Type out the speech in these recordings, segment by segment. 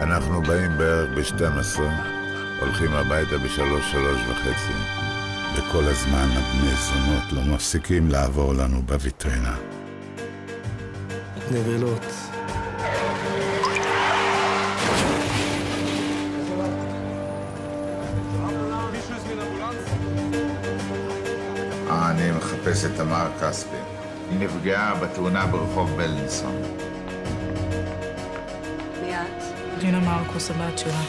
אנחנו באים בערך ב-12, הולכים הביתה ב-3:30. וכל הזמן הבני זונות לא מפסיקים לעבור לנו בוויטרינה. נבלות. אני מחפש את תמר כספי. היא נפגעה בתאונה ברחוב בלינסון. מי את? רינה מרקוס, הבת שלה.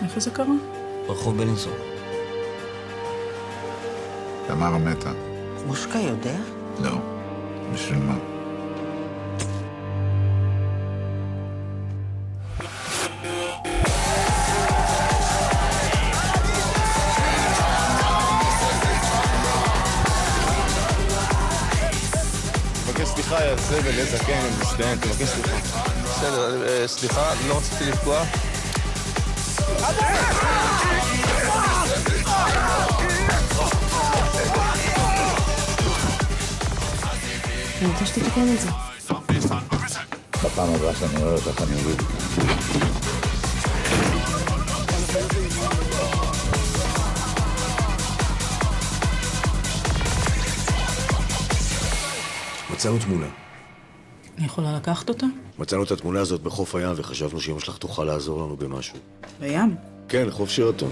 איפה זה קרה? ברחוב בלינסון. תמר מתה. מושקה יודע? לא. בשביל מה? סליחה, יא זבל, איזה זקן, מסתיים, תבקש סליחה. בסדר, סליחה, לא רציתי לפגוע. אני רוצה שתתקן את זה. בפעם הבאה שאני רואה אותך אני אוריד. מצאנו תמונה. אני יכולה לקחת אותה? מצאנו את התמונה הזאת בחוף הים וחשבנו שאמא שלך תוכל לעזור לנו במשהו. בים? כן, חוף שרתון.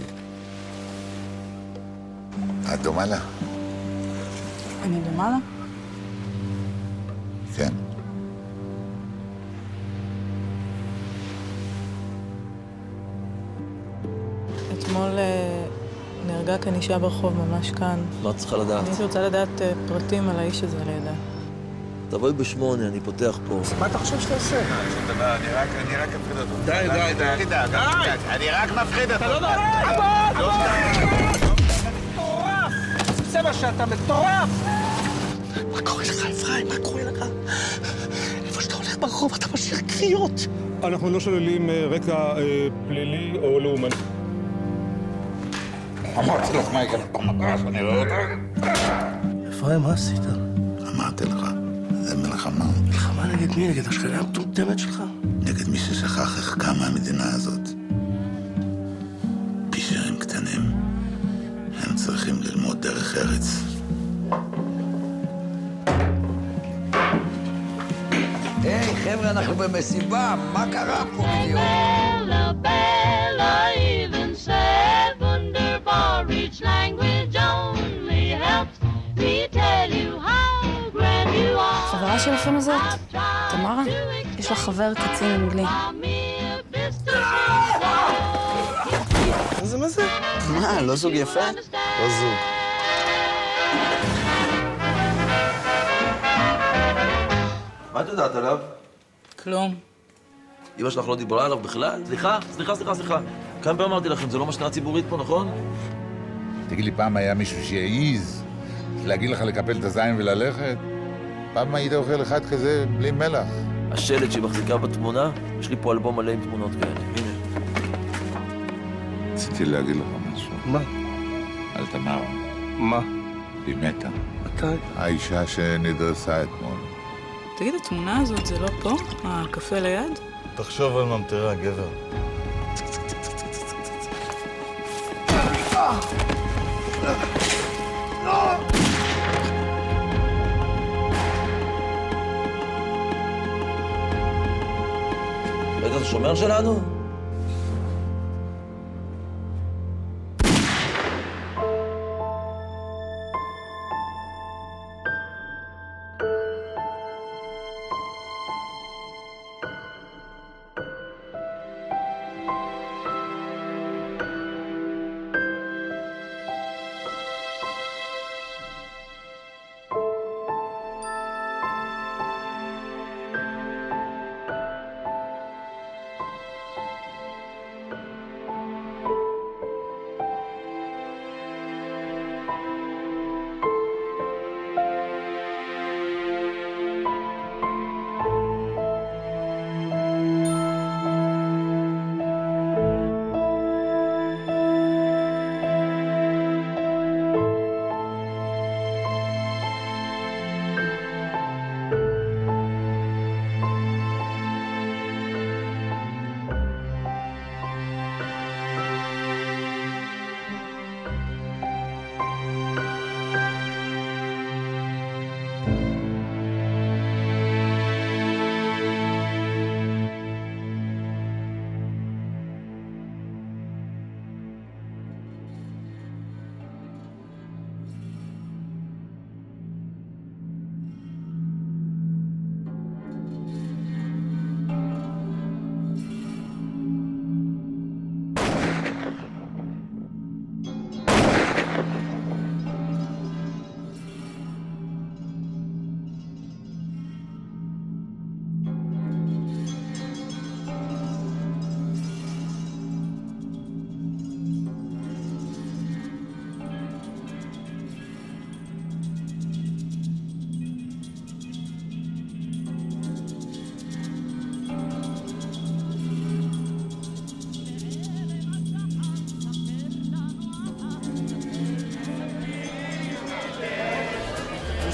את דומה לה? אני דומה לה? כן. אתמול נהרגה כאן אישה ברחוב ממש כאן. מה את צריכה לדעת? אני רוצה לדעת פרטים על האיש הזה לידה. תבואי ב8, אני פותח פה. מה אתה חושב שאתה עושה? אני רק מפחיד אותו. די. אני רק מפחיד אותו. אתה לא נורא! מטורף! זה מה שאתה מטורף! מה קורה לך, אפרים? מה קורה לך? איפה שאתה הולך ברחוב, אתה משאיר קריאות. אנחנו לא שוללים רקע פלילי או לאומני. אמרתי לך מה יקרה פעם הבאה שאני רואה אותך. אפרים, מה עשית? אמרתי לך, זה מלחמה. מלחמה נגד מי? נגד השכנה המטומטמת שלך? נגד מי ששכח איך קמה המדינה הזאת. פישרים קטנים, הם צריכים ללמוד דרך ארץ. היי, חבר'ה, אנחנו במסיבה, מה קרה פה בדיוק? חברה שלכם הזאת, תמרה, יש לה חבר קצין אנגלי. מה זה? מה, לא זוג יפה? לא זוג. מה את יודעת עליו? כלום. אמא שלך לא דיברה עליו בכלל? סליחה. כמה פעמים אמרתי לכם, זה לא משנה ציבורית פה, נכון? תגיד לי, פעם היה מישהו שיעיז להגיד לך לקפל את הזין וללכת? פעם היית אוכל אחד כזה בלי מלח? השלט שהיא מחזיקה בתמונה, יש לי פה אלבום מלא עם תמונות כאלה. הנה. רציתי להגיד לך משהו. מה? על תמר. מה? היא מתה. מתי? האישה שנדרסה אתמול. תגיד, התמונה הזאת זה לא פה? הקפה ליד? תחשוב על ממטרה, גבר. אתה שומר שלנו?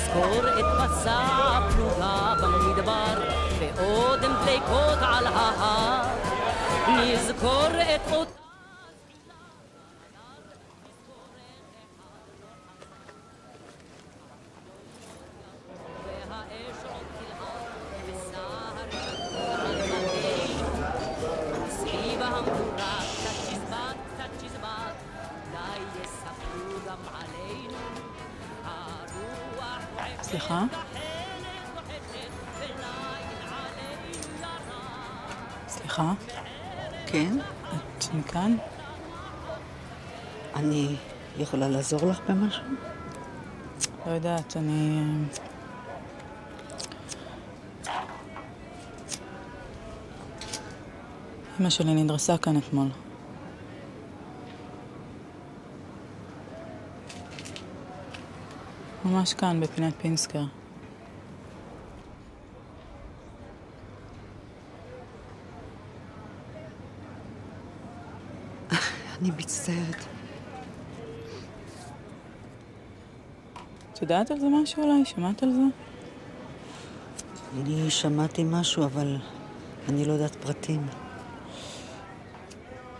נזכור את מסע הפלוגה במדבר ועוד הן דליקות על ההר נזכור את אותה סליחה? סליחה? כן? את מכאן? אני יכולה לעזור לך במשהו? לא יודעת, אני... אמא שלי נדרסה כאן אתמול. ממש כאן, בפינת פינסקר. אני מצטערת. את יודעת על זה משהו אולי? שמעת על זה? אני שמעתי משהו, אבל אני לא יודעת פרטים.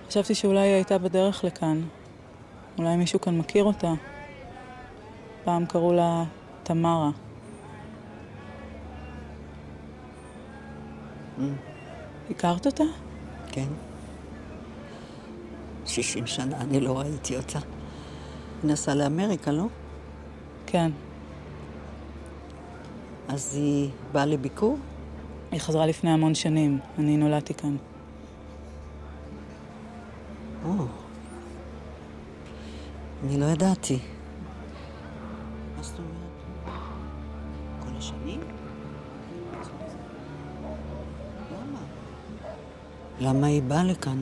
חשבתי שאולי היא הייתה בדרך לכאן. אולי מישהו כאן מכיר אותה. פעם קראו לה תמרה. הכרת אותה? כן. 60 שנה אני לא ראיתי אותה. היא נסעה לאמריקה, לא? כן. אז היא באה לביקור? היא חזרה לפני המון שנים. אני נולדתי כאן. אני לא ידעתי. מה זאת אומרת? כל השנים? למה? למה היא באה לכאן?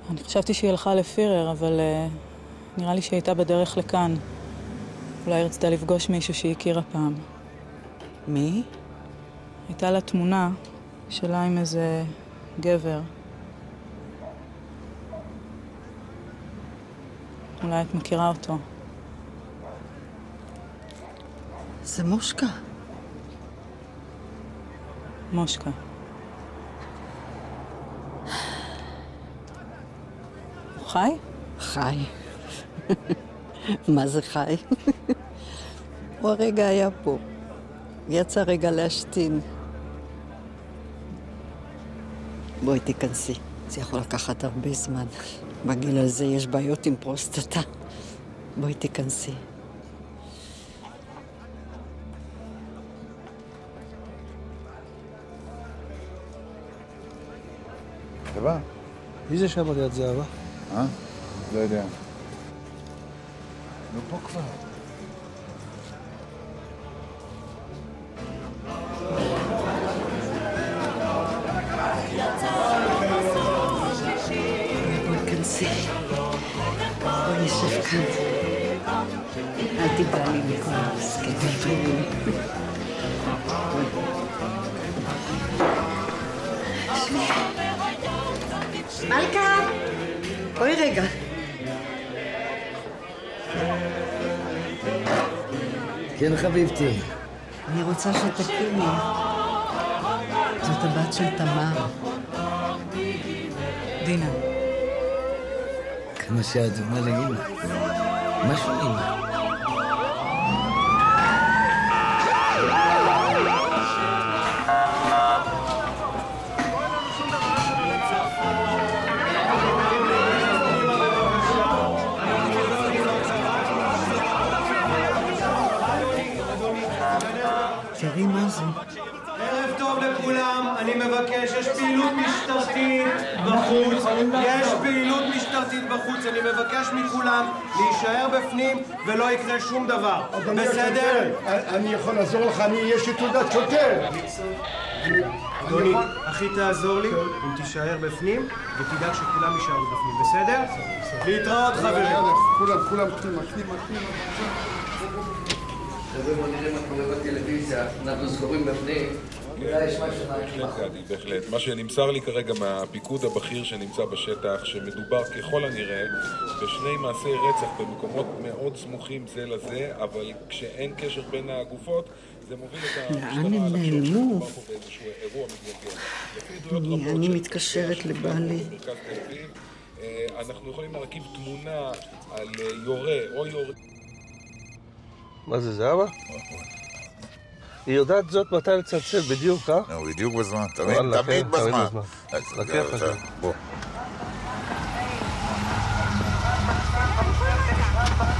אני חשבתי שהיא הלכה לפירר, אבל נראה לי שהיא הייתה בדרך לכאן. אולי רצתה לפגוש מישהו שהיא הכירה פעם. מי? הייתה לה תמונה שלה עם איזה גבר. אולי את מכירה אותו. זה מושקה. מושקה. הוא חי? חי. מה זה חי? הוא הרגע היה פה. יצא רגע להשתין. בואי תיכנסי. זה יכול לקחת הרבה זמן. בגיל הזה יש בעיות עם פרוסטטה. בואי תיכנסי. זהבה? מי זה שם ליד זהבה? לא יודע. לא פה כבר. בואי נשב כאן. אל תיבא לי מכל הסקטים. מלכה! בואי רגע. כן, חביבתי. אני רוצה שתקימי. זאת הבת של תמר. דינה. כמה שאת דומה לאמא. משהו אמא. תראי מה זה. ערב טוב לכולם, אני מבקש, יש פעילות משטרתית בחוץ, אני מבקש מכולם להישאר בפנים ולא יקרה שום דבר, בסדר? אני יכול לעזור לך, יש לי תעודת שוטר. אדוני, אחי תעזור לי אם תישאר בפנים ותדאג שכולם יישארו בפנים, בסדר? להתראות חברים. כולם פנימה. חבר'ה, בוא נראה מה קורה בטלוויזיה, אנחנו סגורים בפנים. בהחלט גדי, בהחלט. מה שנמסר לי כרגע מהפיקוד הבכיר שנמצא בשטח, שמדובר ככל הנראה בשני מעשי רצח במקומות מאוד סמוכים זה לזה, אבל כשאין קשר בין הגופות, זה מוביל את המשטרה לאן הם נעלמו? פה באיזשהו אירוע מתגלגל. אני מתקשרת לבעלי. אנחנו יכולים להרכיב תמונה על יורה או יורה... מה זה, זה אבא? היא יודעת זאת מתי לצלצל בדיוק, אה? בדיוק בזמן, תמיד בזמן. לקח את זה. בוא.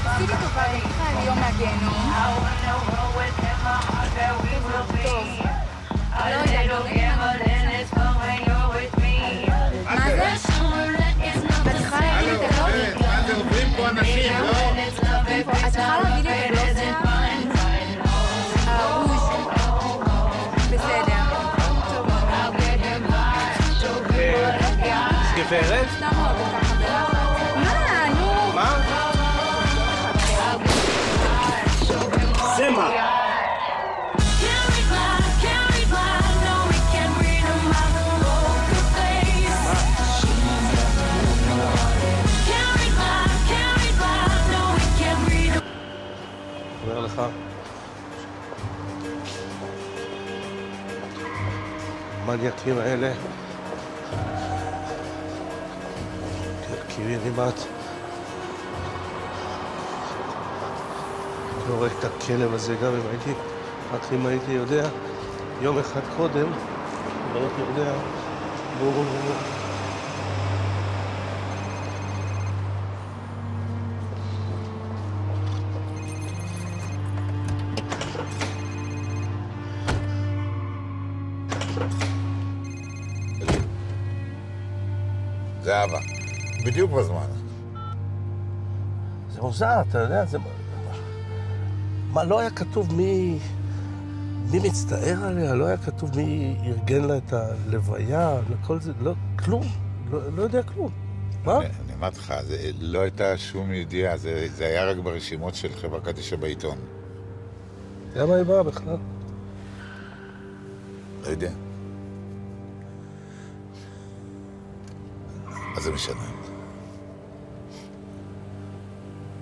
עשיתי טובה לך על יום מהגיהנום. מה זה? את יכולה להביא לי את הלוגי? מה זה עוברים פה אנשים, לא? את יכולה להביא לי את הגלוסיה? בסדר. גברת? למה עוד ככה בלחץ? מה? נו? מה? זה מה? אומר לך, המניאקים האלה, קיבינימט, לא רואה את הכלב הזה גם אם הייתי יודע, יום אחד קודם, לא הייתי יודע, בואו. זה אבא. בדיוק בזמן. זה מוזר, אתה יודע, זה... מה, לא היה כתוב מי מצטער עליה? לא היה כתוב מי ארגן לה את הלוויה? לכל זה, לא, כלום. לא יודע כלום. מה? אני אמרתי לך, לא הייתה שום ידיעה, זה היה רק ברשימות של חברה קדישא בעיתון. למה היא באה בכלל? לא יודע. אז זה משנה.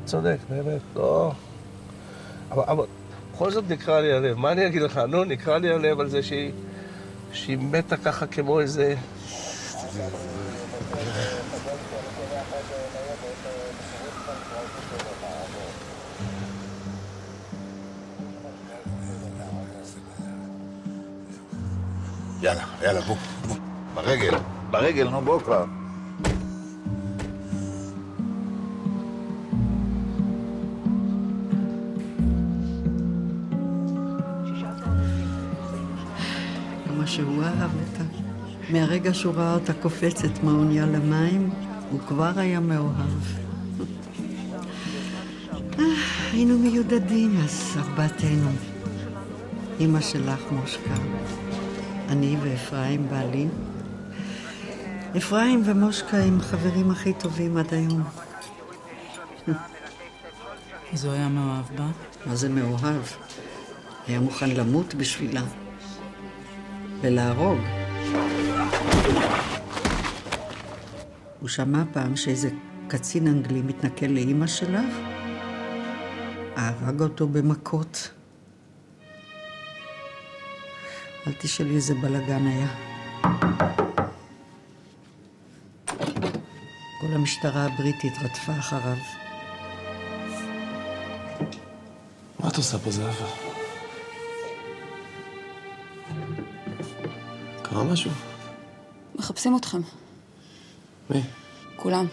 צודק, באמת, לא... אבל בכל זאת נקרא לי הלב. מה אני אגיד לך? נו, נקרא לי הלב על זה שהיא מתה ככה כמו איזה... יאללה, בוא. ברגל, נו, בוא כבר. כמה שהוא אהב אותה. מהרגע שהוא ראה אותה קופצת מהאונייה למים, הוא כבר היה מאוהב. היינו מיודדים אז, ארבעתנו. אמא שלך מושקה, אני ואפרים בעלי. אפרים ומושקה הם חברים הכי טובים עד היום. אז הוא היה מאוהב בה? מה זה מאוהב? היה מוכן למות בשבילה. ולהרוג. הוא שמע פעם שאיזה קצין אנגלי מתנכל לאמא שלה, הרג אותו במכות. אל תשאלי איזה בלגן היה. כל המשטרה הבריטית רדפה אחריו. מה את עושה פה, זהבה? קרה משהו? מחפשים אתכם. מי? כולם.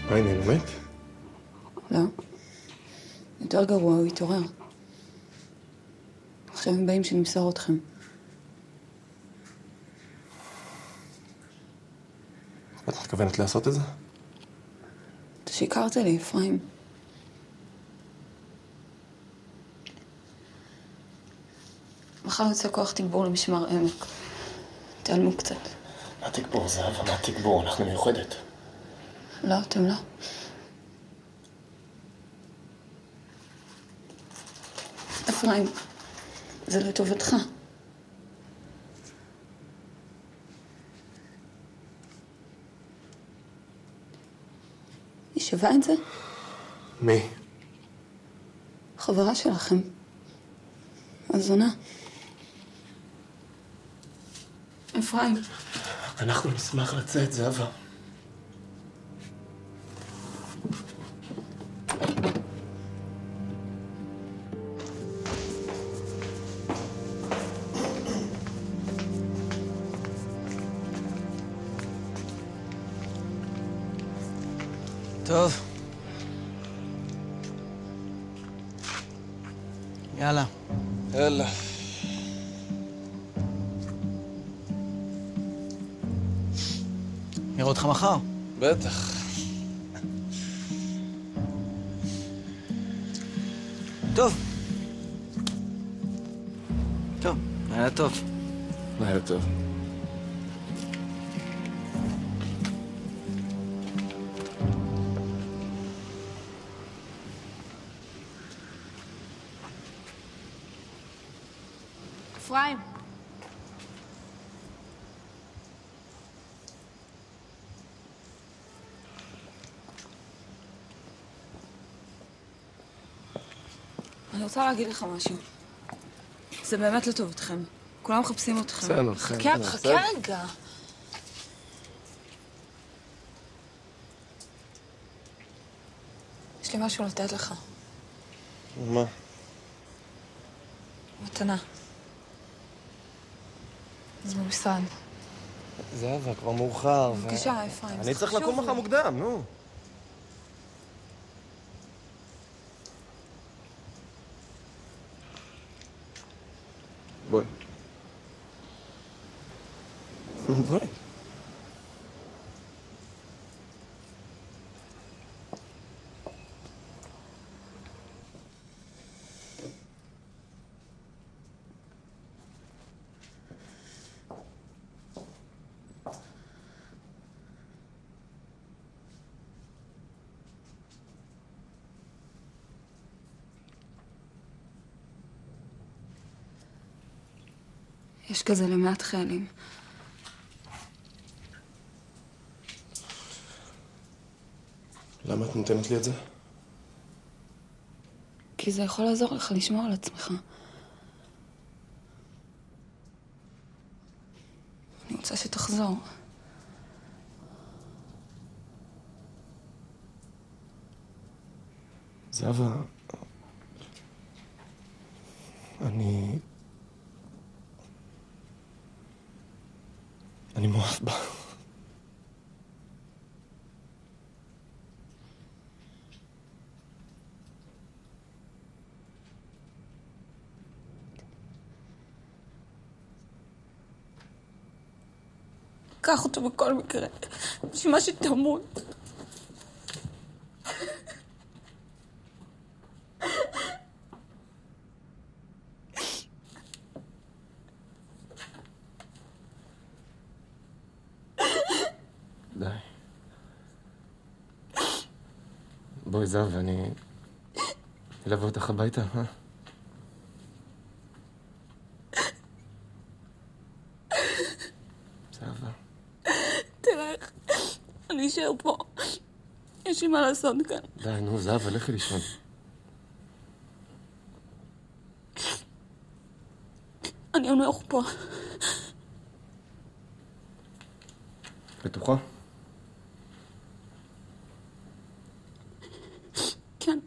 מה העניין, באמת? לא. יותר גרוע, הוא התעורר. עכשיו הם באים שנמסור אתכם. את מתכוונת לעשות את זה? אתה שיקרת לי, אפרים. מחר יוצא כוח תגבור למשמר עמק. תעלמו קצת. מה תגבור, זהבה? מה תגבור? אנחנו מיוחדת. לא, אתם לא. אפרים, זה לטובתך. היא שווה את זה? מי? חברה שלכם. הזונה. אפרים. אנחנו נשמח לצאת, זהבה. טוב. יאללה. יאללה. נראה אותך מחר. בטח. טוב. טוב, לילה טוב. לילה טוב. אפרים. אני רוצה להגיד לך משהו. זה באמת לטובתכם. כולם מחפשים אתכם. בסדר, חכה רגע. יש לי משהו לתת לך. מה? מתנה. זה במשרד. זהבה, כבר מאוחר. בבקשה, אפרים. אני צריך לקום מחר מוקדם, נו. בואי. בואי. יש כזה למעט חיילים. למה את נותנת לי את זה? כי זה יכול לעזור לך לשמור על עצמך. אני רוצה שתחזור. זהבה, אני מאוהב בה. קח אותו בכל מקרה, בשביל מה שתמות. די. בואי זהבה, אני אלווה אותך הביתה, אה? זהבה. תלך, אני אשאר פה. יש לי מה לעשות כאן. די, נו, זהבה, לכי לישון. אני אנוח פה. בטוחה? כן.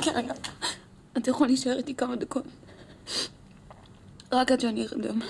כן, רגע. אתה יכול להישאר איתי כמה דקות. רק עד שאני ארדם.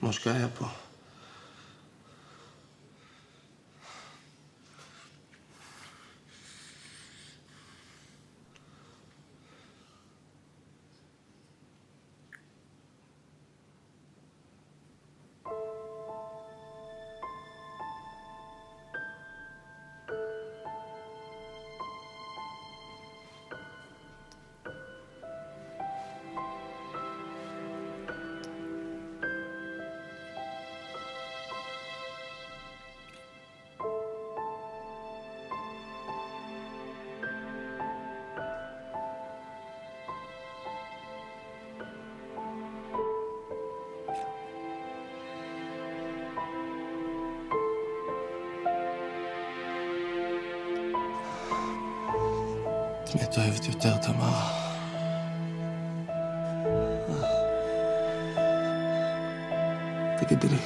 מושקה היה פה. מי את אוהבת יותר, תמר? תגידי לי.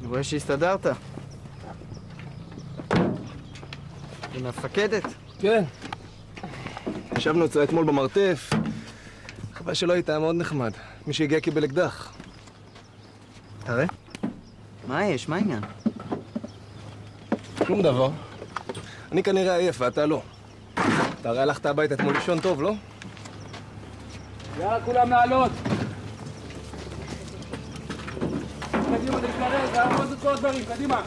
אני רואה שהסתדרת. עם המפקדת? כן. ישבנו אצלה אתמול במרתף. חבל שלא הייתה מאוד נחמד. מי שהגיע קיבל אקדח. תראה. מה יש? מה העניין? שום דבר. אני כנראה עייף ואתה לא. אתה הרי הלכת הביתה אתמול לישון טוב, לא? יאללה, כולם לעלות. קדימה, להתקרב, לעמוד את כל הדברים, קדימה.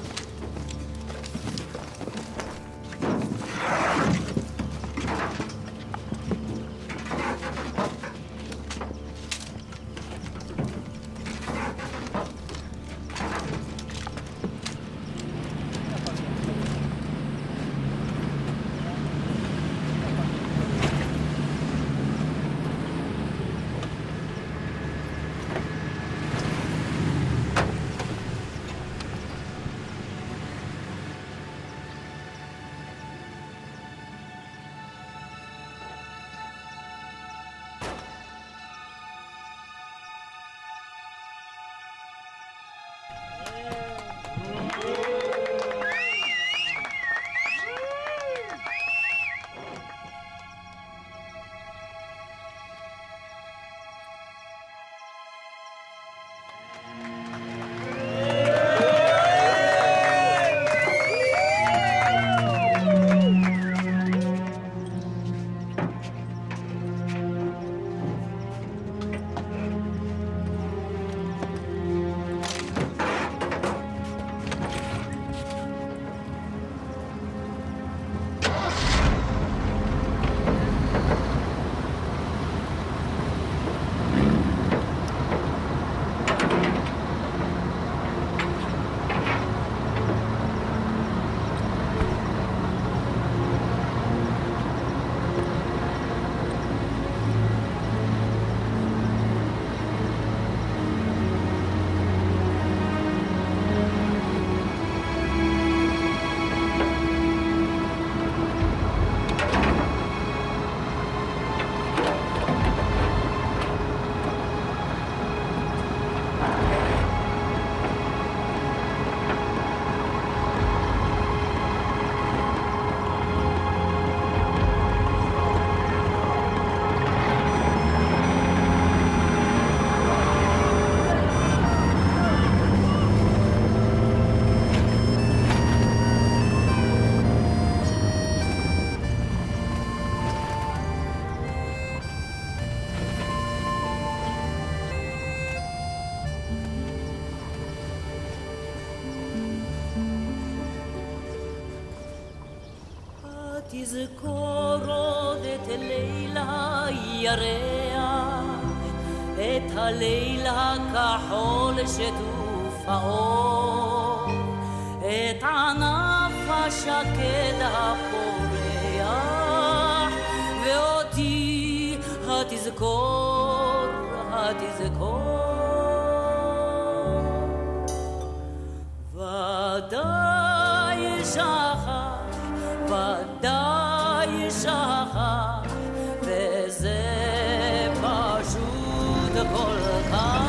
התזכור עוד את לילה ירח, את הלילה כחול שטוף האור, את ענף השקד הפורח, ואותי התזכור, ודאי שכח, ודאי שכח, וזה פשוט כל כך.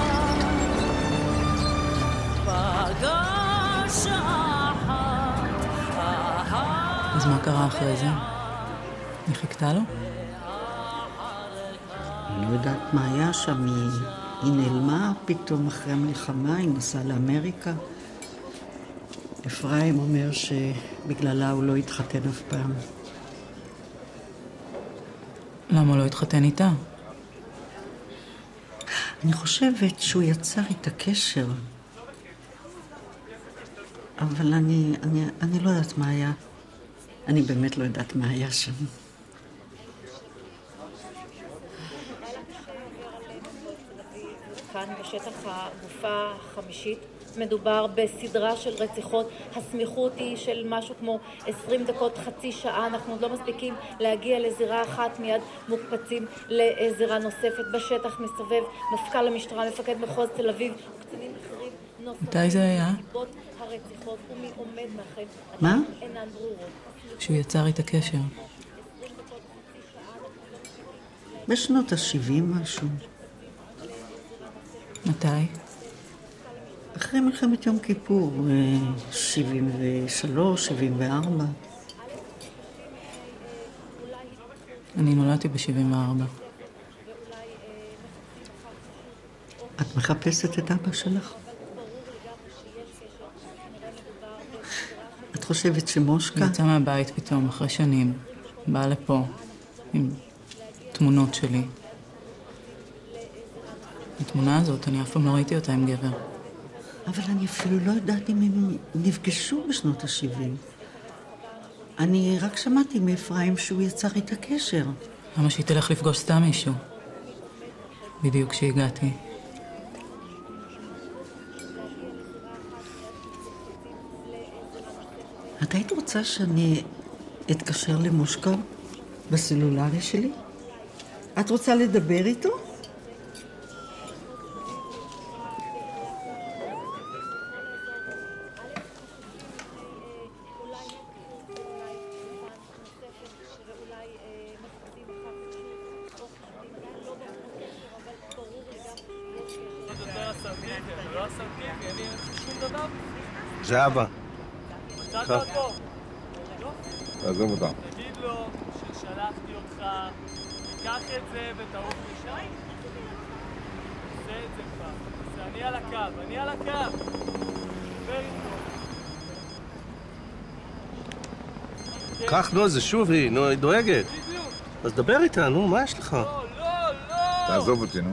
פגש אחת, אז מה קרה אחרי זה? היא חיכתה לו? אני לא יודעת מה היה שם, היא נעלמה פתאום אחרי המלחמה, היא נסעה לאמריקה. אפרים אומר שבגללה הוא לא התחתן אף פעם. למה הוא לא התחתן איתה? אני חושבת שהוא יצר איתה קשר. אבל אני לא יודעת מה היה. אני באמת לא יודעת מה היה שם. כאן בשטח הגופה החמישית מדובר בסדרה של רציחות. הסמיכות היא של משהו כמו 20 דקות, חצי שעה. אנחנו עוד לא מספיקים להגיע לזירה אחת, מיד מוקפצים לזירה נוספת. בשטח מסתובב מפכ"ל המשטרה, מפקד מחוז תל אביב, וקצינים אחרים נוספים. מתי זה היה? סיבות הרציחות ומי עומד מאחוריהן מה? אינן ברורות. שהוא יצר איתה קשר. בשנות ה-70 משהו. מתי? אחרי מלחמת יום כיפור, 73, 74. אני נולדתי ב-74. את מחפשת את אבא שלך? את חושבת שמושקה? הוא יצא מהבית פתאום, אחרי שנים. בא לפה, עם תמונות שלי. התמונה הזאת, אני אף פעם לא ראיתי אותה עם גבר. אבל אני אפילו לא יודעת אם הם נפגשו בשנות ה-70. אני רק שמעתי מאפרים שהוא יצר איתה קשר. למה שהיא תלך לפגוש סתם מישהו? בדיוק כשהגעתי. את היית רוצה שאני אתקשר למושקה בסלולרי שלי? את רוצה לדבר איתו? זה אבא. תעזוב אותה. תגיד לו ששלחתי אותך, תיקח את זה ותעוף משם. עושה את זה כבר. אני על הקו, אני על הקו. דבר איתו. קח, נו, זה שוב היא, נו, היא דואגת. אז דבר איתה, נו, מה יש לך? לא, לא, לא. תעזוב אותי, נו.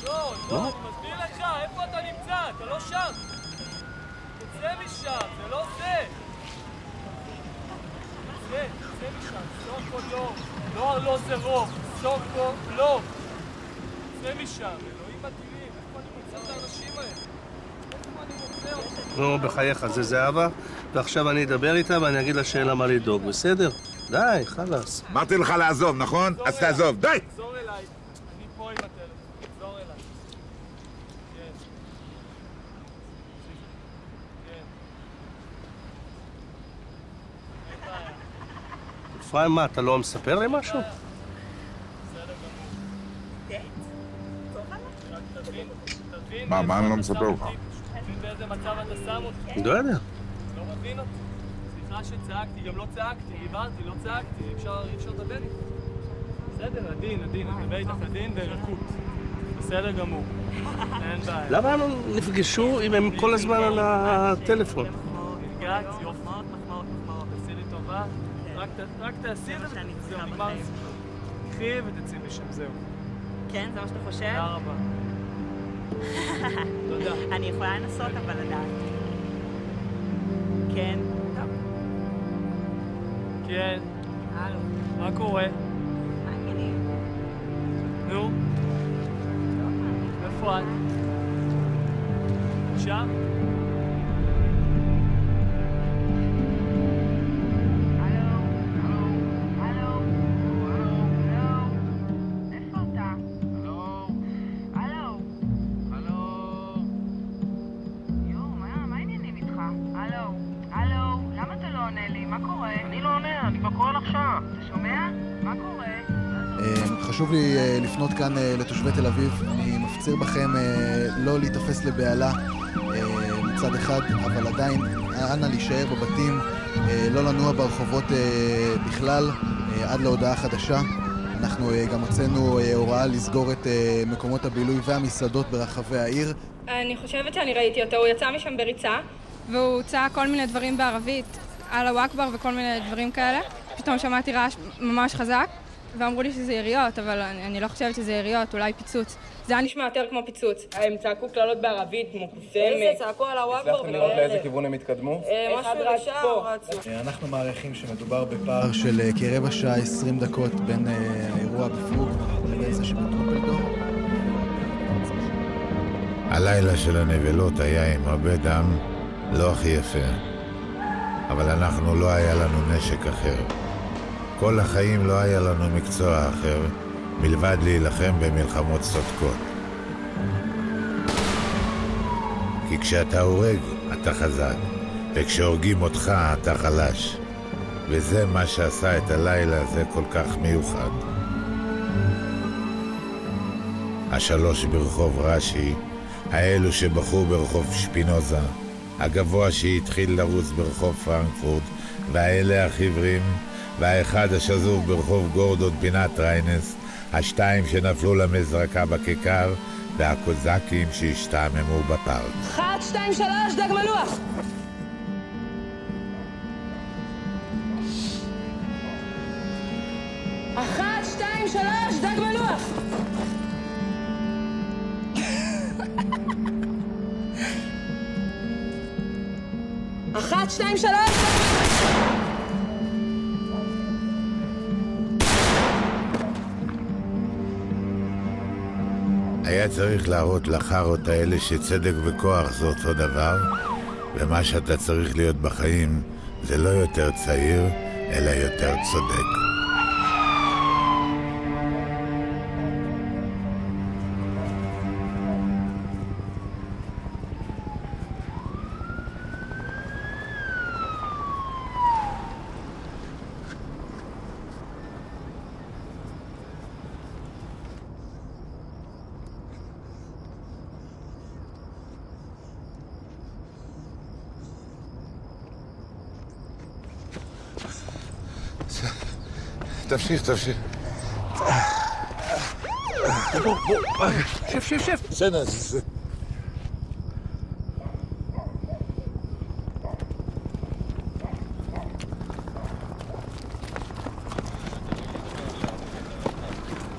לא, לא, אני מסביר לך, איפה אתה נמצא? אתה לא שם. תצא משם, זה לא זה. תצא משם, סוקו לא. לא, לא זה רוב. סוקו לא. תצא משם, אלוהים בטילים. איפה אני מוצא את האנשים האלה? איפה אני מוצא אותם? נו, בחייך, זה זהבה, ועכשיו אני אדבר איתה ואני אגיד לה שאין לה מה לדאוג, בסדר? די, חלאס. אמרתי לך לעזוב, נכון? אז תעזוב, די! תחזור אליי. אני פה עם הטלפון. תחזור אליי. כן. כן. אין בעיה. אפרים, מה, אתה לא מספר לי משהו? מה אני לא מספר לך? תבין באיזה מצב אתה שם אותי. לא יודע. לא מבין אותי. סליחה שצעקתי, גם לא צעקתי, הבנתי, לא צעקתי, אי אפשר לדבר איתי. בסדר, עדין, אני מדבר איתך עדין ברכות. בסדר גמור. אין בעיה. למה הם נפגשו אם הם כל הזמן על הטלפון? הגעת, יופי, מחמאות, תעשי לי טובה. רק תעשי את זה, זהו, נגמר. קחי ותצאי משם, זהו. כן, זה מה שאתה חושב? תודה רבה. תודה. אני יכולה לנסות, אבל לדעת. כן, טוב. כן. הלו. מה קורה? מה העניינים? נו? איפה את? שם? חשוב לי לפנות כאן לתושבי תל אביב. אני מפציר בכם לא להתאפס לבעלה מצד אחד, אבל עדיין אנא להישאר בבתים, לא לנוע ברחובות בכלל עד להודעה חדשה. אנחנו גם הוצאנו הוראה לסגור את מקומות הבילוי והמסעדות ברחבי העיר. אני חושבת שאני ראיתי אותו, הוא יצא משם בריצה והוא צעק כל מיני דברים בערבית, אללה אכבר וכל מיני דברים כאלה. פתאום שמעתי רעש ממש חזק ואמרו לי שזה יריות, אבל אני לא חושבת שזה יריות, אולי פיצוץ. זה היה נשמע יותר כמו פיצוץ. הם צעקו כללות בערבית, מוקסמת. איזה צעקו על הוואקבר. הצלחתם לראות לאיזה כיוון הם התקדמו? משהו לשם רצו. אנחנו מעריכים שמדובר בפער של כרבע שעה 20 דקות בין האירוע בפלוג לבין זה שבטרופלדור. הלילה של הנבלות היה עם הרבה דם, לא הכי יפה. אבל אנחנו לא היה לנו נשק אחר. כל החיים לא היה לנו מקצוע אחר, מלבד להילחם במלחמות צודקות. כי כשאתה הורג, אתה חזק, וכשהורגים אותך, אתה חלש. וזה מה שעשה את הלילה הזה כל כך מיוחד. השלוש ברחוב רש"י, האלו שבחרו ברחוב שפינוזה, הגבוה שהתחיל לרוץ ברחוב פרנקפורט, והאלה החיוורים, והאחד השזוף ברחוב גורדון פינת ריינס, השתיים שנפלו למזרקה בכיכר, והקוזקים שהשתעממו בפארק. 1, 2, 3, דג מלוח! 1, 2, 3, דג מלוח! אחת, שתיים, שלוש! היה צריך להראות לחרות האלה שצדק וכוח זה אותו דבר, ומה שאתה צריך להיות בחיים זה לא יותר צעיר, אלא יותר צודק. תמשיך. בוא, שב. בסדר,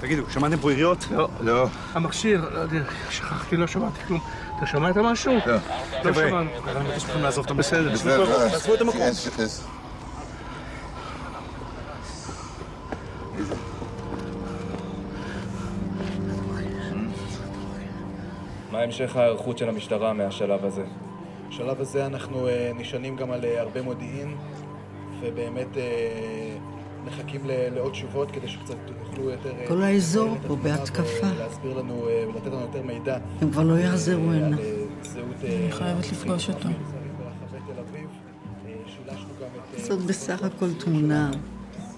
תגידו, שמעתם פה יריות? לא. המכשיר, לא יודע, שכחתי, לא שמעתי כלום. אתה שמעת משהו? לא שמענו. אני מבקש לכם לעזוב אותם בסדר. תעזבו את המקום. מה המשך ההיערכות של המשטרה מהשלב הזה? בשלב הזה אנחנו נשענים גם על הרבה מודיעין, ובאמת מחכים לעוד תשובות כדי שקצת יוכלו יותר... כל האזור פה בהתקפה. להסביר לנו ולתת לנו יותר מידע. הם כבר לא יחזרו הנה. אני חייבת לפגוש אותו. זאת בסך הכל תמונה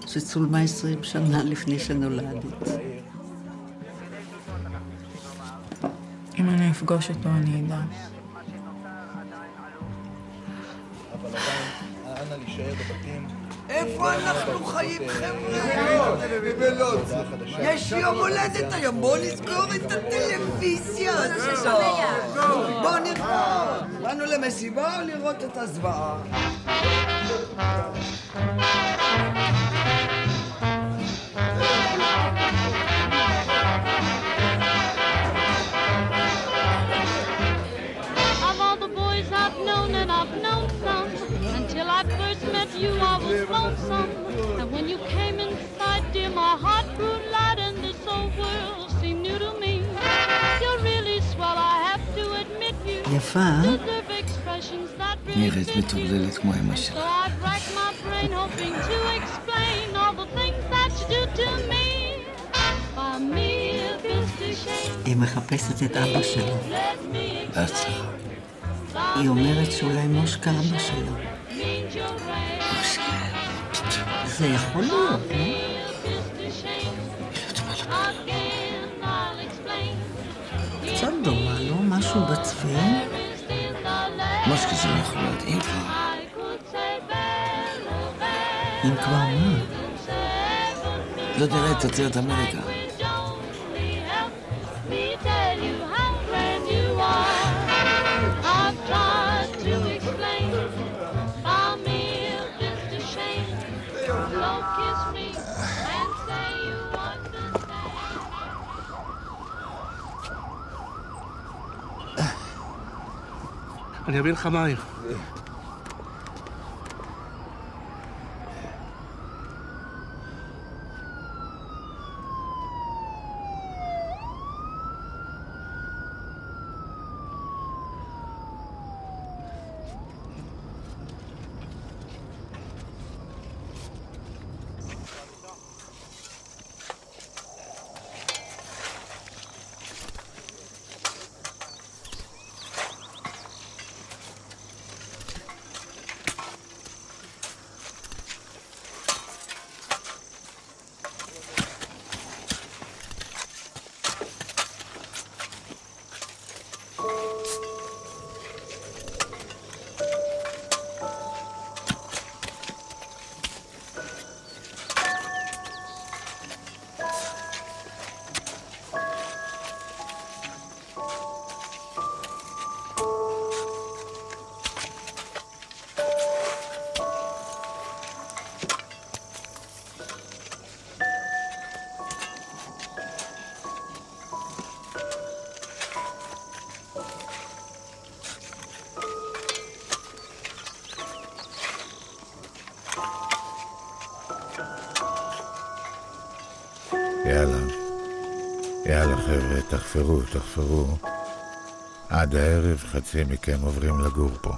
שצולמה 20 שנה לפני שנולדת. אם אני אפגוש אותו, אני אדע. אבל עדיין, אנא להישאר בבתים. איפה אנחנו חיים, חבר'ה? יש יום הולדת היום, בואו נסגור את הטלוויזיה הזאת. בואו נראה. באנו למסיבה או לראות את הזוועה? I've known some. Until I first met you, I was lonesome. יפה, אה? נראית מטורללת כמו אמא שלה. היא מחפשת את אבא שלו. בהצלחה. היא אומרת שאולי מושקה אבא שלו. מושקה? זה יכול להיות, לא? קצת דומה, לא? משהו בצבעים? מושקה זה לא יכול להיות, אם כבר. אם כבר מה? לא תראה את תוצרת אמריקה. אני אביא לך מים. יאללה חבר'ה, תחפרו. עד הערב חצי מכם עוברים לגור פה.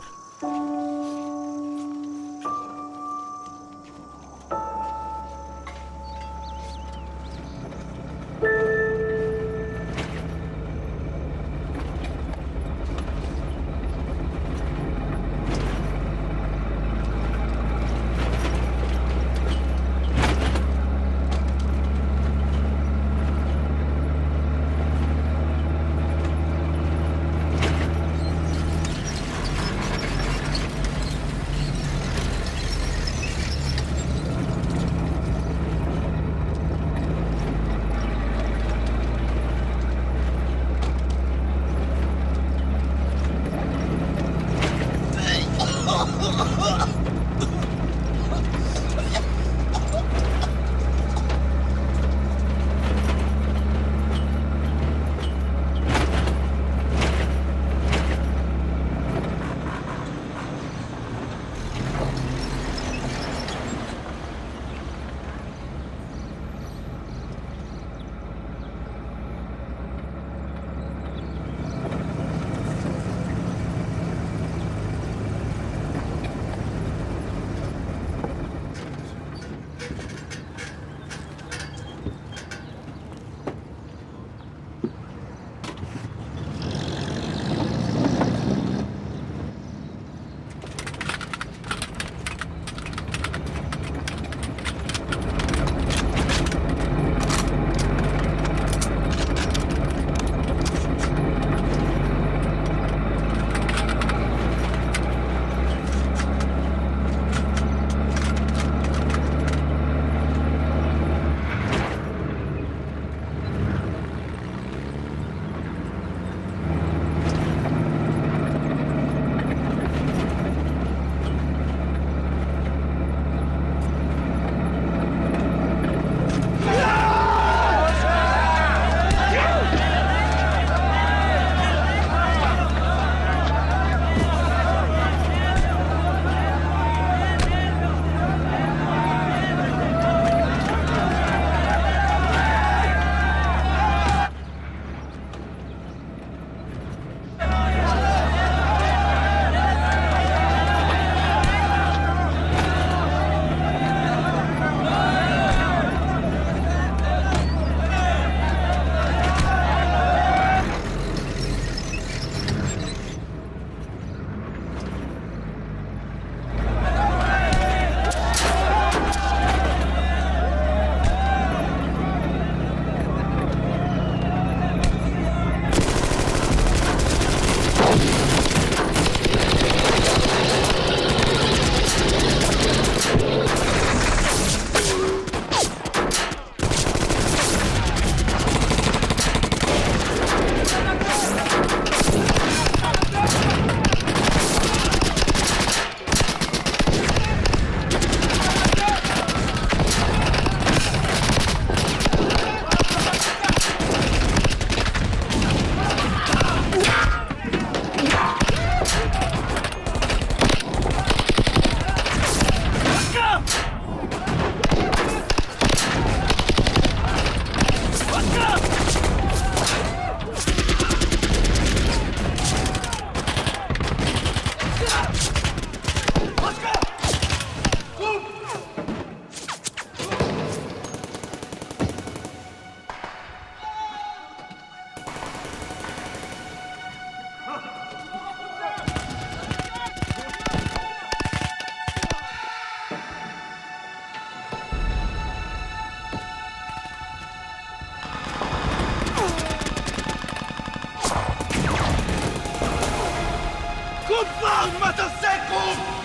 אמרתי, מה אתה עושה, קום?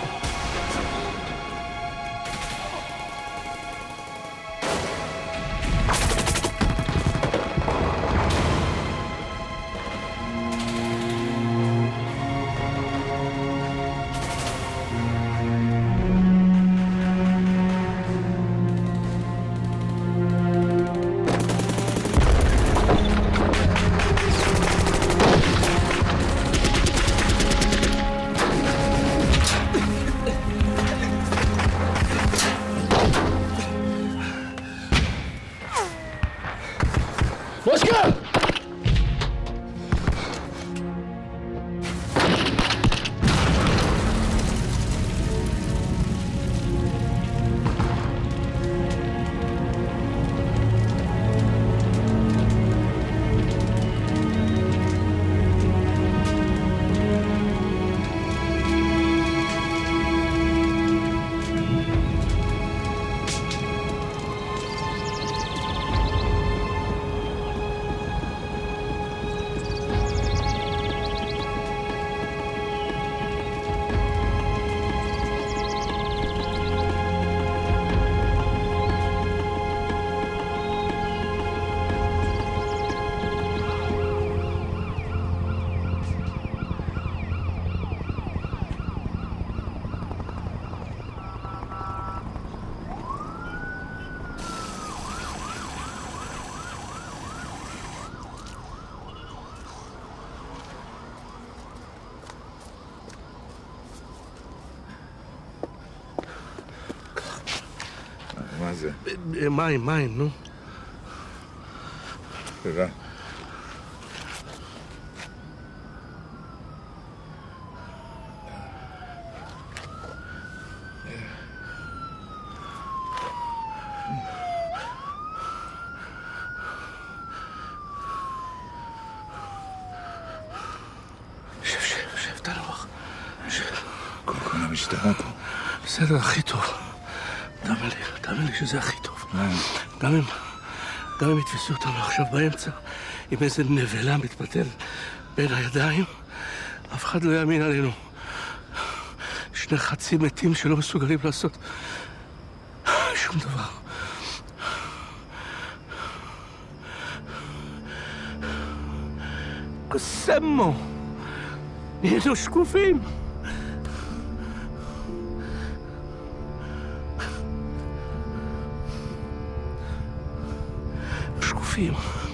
מה זה? מים, נו. תודה. שב, תנוח. כל המשטרה פה. בסדר, הכי טוב. תאמין לי שזה הכי טוב. גם אם יתפסו אותנו עכשיו באמצע, עם איזה נבלה מתפתל בין הידיים, אף אחד לא יאמין עלינו. שני חצי מתים שלא מסוגלים לעשות שום דבר. קוסמו! נהיינו שקופים! שקופים.